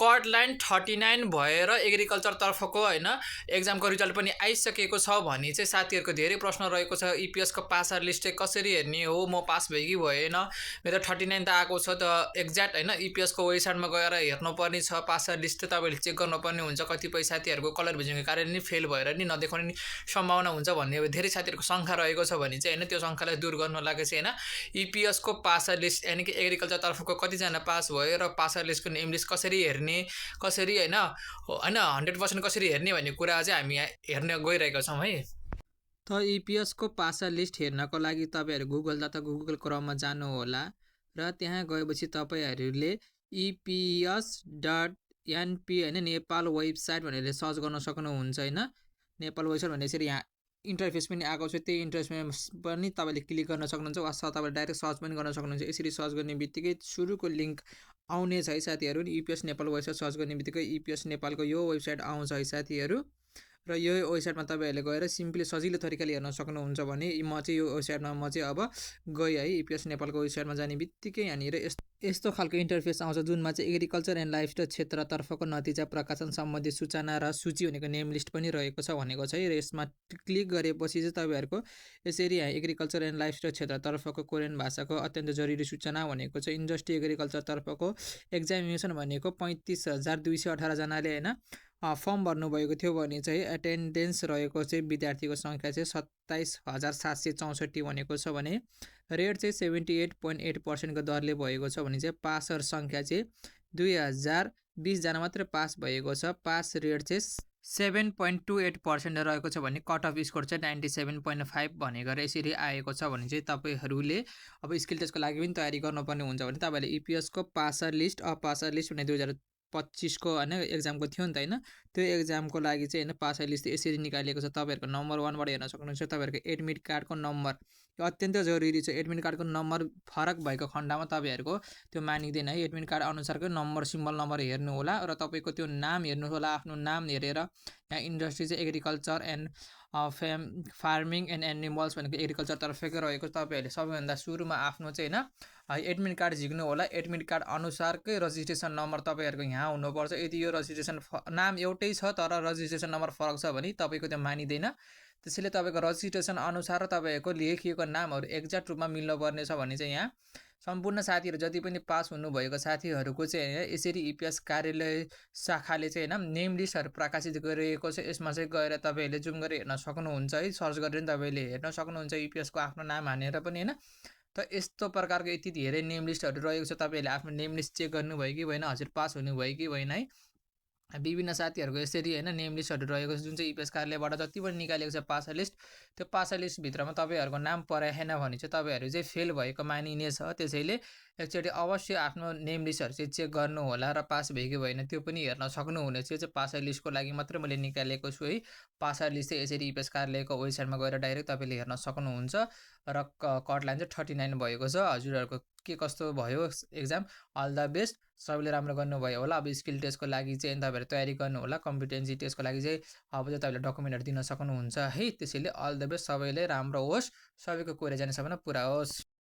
Cut line 39 भएर agriculture तर्फको होइन एक्जामको रिजल्ट पनि आइसकेको छ भने चाहिँ साथीहरूको धेरै प्रश्न रहेको छ इपिएसको पासर लिस्ट चाहिँ कसरी हेर्ने हो, म पास भयो कि भएन, मेरो 39 त आएको छ त एक्ज्याक्ट होइन इपिएसको वेबसाइटमा गएर हेर्नुपर्ने छ पासर लिस्ट चाहिँ तपाईँले चेक गर्नुपर्ने हुन्छ। कतिपय साथीहरूको कलर भिजनको कारण नि फेल भएर नि नदेखाउने सम्भावना हुन्छ भन्ने धेरै साथीहरूको शङ्का रहेको छ भने चाहिँ होइन त्यो शङ्कालाई दूर गर्नु लागि चाहिँ होइन इपिएसको पासर लिस्ट यानि कि एग्रिकल्चर तर्फको कतिजना पास भयो र पासर लिस्टको नेम लिस्ट कसरी हेर्ने, कसरी होइन 100% कसरी हेर्ने भन्ने कुरा चाहिँ हामी हेर्न गइरहेका छौँ है। त इपिएसको पासर लिस्ट हेर्नको लागि तपाईँहरू गुगल क्रोममा जानु होला र त्यहाँ गएपछि तपाईँहरूले eps.np होइन नेपाल वेबसाइट भनेर सर्च गर्न सक्नुहुन्छ होइन। नेपाल वेबसाइट भने यसरी यहाँ इन्टरफेस पनि आएको छ, त्यही इन्टरफेसमा पनि तपाईँले क्लिक गर्न सक्नुहुन्छ वा तपाईँले डाइरेक्ट सर्च पनि गर्न सक्नुहुन्छ। यसरी सर्च गर्ने बित्तिकै सुरुको लिङ्क आउनेछ है साथीहरू। इपिएस नेपाल वेबसाइट सर्च गर्ने बित्तिकै इपिएस नेपालको यो वेबसाइट आउँछ है साथीहरू र यो वेबसाइटमा तपाईँहरूले गएर सिम्पली सजिलो तरिकाले हेर्न सक्नुहुन्छ भने म चाहिँ यो वेबसाइटमा अब गएँ है। इपिएस नेपालको वेबसाइटमा जाने बित्तिकै यहाँनिर यस्तो खालको इन्टरफेस आउँछ जुनमा चाहिँ एग्रिकल्चर एन्ड लाइफस्टाइल क्षेत्रतर्फको नतिजा प्रकाशन सम्बन्धी सूचना र सूची भनेको नेम लिस्ट पनि रहेको छ भनेको छ है। र यसमा क्लिक गरेपछि चाहिँ तपाईँहरूको यसरी यहाँ एग्रिकल्चर एन्ड लाइफस्टाइल क्षेत्रतर्फको कोरियन भाषाको अत्यन्त जरुरी सूचना भनेको छ इन्डस्ट्री एग्रिकल्चरतर्फको एक्जामिनेसन भनेको 35,218 जनाले होइन फर्म भर्नुभएको थियो भने चाहिँ एटेन्डेन्स रहेको चाहिँ विद्यार्थीको सङ्ख्या चाहिँ 27,764 भनेको छ भने रेट चाहिँ 78.8% दरले भएको छ भने चाहिँ पासर सङ्ख्या चाहिँ 2020जना मात्रै पास भएको छ। पास रेट चाहिँ 7.28% रहेको छ भने कट अफ स्कोर चाहिँ 97.5 भनेर यसरी आएको छ भने चाहिँ तपाईँहरूले अब स्किल टेस्टको लागि पनि तयारी गर्नुपर्ने हुन्छ भने तपाईँहरूले इपिएसको पासर लिस्ट भने 2025को होइन एक्जामको थियो नि त होइन, त्यो एक्जामको लागि चाहिँ होइन पासर लिस्ट यसरी निकालिएको छ। तपाईँहरूको नम्बर 1बाट हेर्न सक्नुहुन्छ। तपाईँहरूको एडमिट कार्डको नम्बर अत्यन्त जरुरी छ। एडमिट कार्डको नम्बर फरक भएको खण्डमा तपाईँहरूको त्यो मानिँदैन है। एडमिट कार्ड अनुसारको नम्बर सिम्बल नम्बर हेर्नु होला र तपाईँको त्यो नाम हेर्नु होला। आफ्नो नाम हेरेर यहाँ इन्डस्ट्री चाहिँ agriculture and farming and animals भनेको एग्रिकल्चर तर्फकै रहेको। तपाईँहरूले सबैभन्दा सुरुमा आफ्नो चाहिँ होइन एडमिट कार्ड झिक्नु होला। एडमिट कार्ड अनुसारकै रजिस्ट्रेसन नम्बर तपाईँहरूको यहाँ हुनुपर्छ। यदि यो रजिस्ट्रेसन नाम एउटै छ तर रजिस्ट्रेसन नम्बर फरक छ भने तपाईँको त्यो मानिँदैन। त्यसैले तपाईँको रजिस्ट्रेसन अनुसार र तपाईँहरूको लेखिएको नामहरू एक्ज्याक्ट रूपमा मिल्नुपर्ने छ भने चाहिँ यहाँ सम्पूर्ण साथीहरू जति पनि पास हुनुभएको साथीहरूको चाहिँ होइन यसरी इपिएस कार्यालय शाखाले चाहिँ होइन नेम लिस्टहरू प्रकाशित गरिएको छ। यसमा चाहिँ गएर तपाईँहरूले जुम गरेर हेर्न सक्नुहुन्छ है। सर्च गरेर पनि तपाईँले हेर्न सक्नुहुन्छ इपिएसको आफ्नो नाम हानेर पनि होइन। त यस्तो प्रकारको यति धेरै नेम लिस्टहरू रहेको छ। तपाईँहरूले आफ्नो नेम लिस्ट चेक गर्नुभयो कि भएन, हजुर पास हुनुभयो कि भएन है। विभिन्न साथीहरूको यसरी होइन नेम लिस्टहरू रहेको छ जुन चाहिँ इपिएस कार्यालयबाट जति पनि निकालेको छ पासर लिस्ट। त्यो पासर लिस्टभित्रमा तपाईँहरूको नाम परेन भने चाहिँ तपाईँहरू चाहिँ फेल भएको मानिनेछ। त्यसैले एकचोटि अवश्य आफ्नो नेम लिस्टहरू चाहिँ चेक गर्नु होला र पास भयो कि भएन त्यो पनि हेर्न सक्नुहुनेछ। चाहिँ पासर लिस्टको लागि मात्रै मैले निकालेको छु है। पासर लिस्ट चाहिँ यसरी इपिएस कार्यालयको वेबसाइटमा गएर डाइरेक्ट तपाईँले हेर्न सक्नुहुन्छ र कट लाइन चाहिँ 39 भएको छ। हजुरहरूको के कस्तो भयो एक्जाम, अल द बेस्ट। सबैले राम्रो गर्नुभयो होला। अब स्किल टेस्टको लागि चाहिँ तपाईँहरू तयारी गर्नु होला। कम्पिटेन्सी टेस्टको लागि चाहिँ अब चाहिँ तपाईँले डकुमेन्टहरू दिन सक्नुहुन्छ है। त्यसैले अल द बेस्ट, सबैले राम्रो होस्, सबैको कुरा जाने सपना पुरा होस्।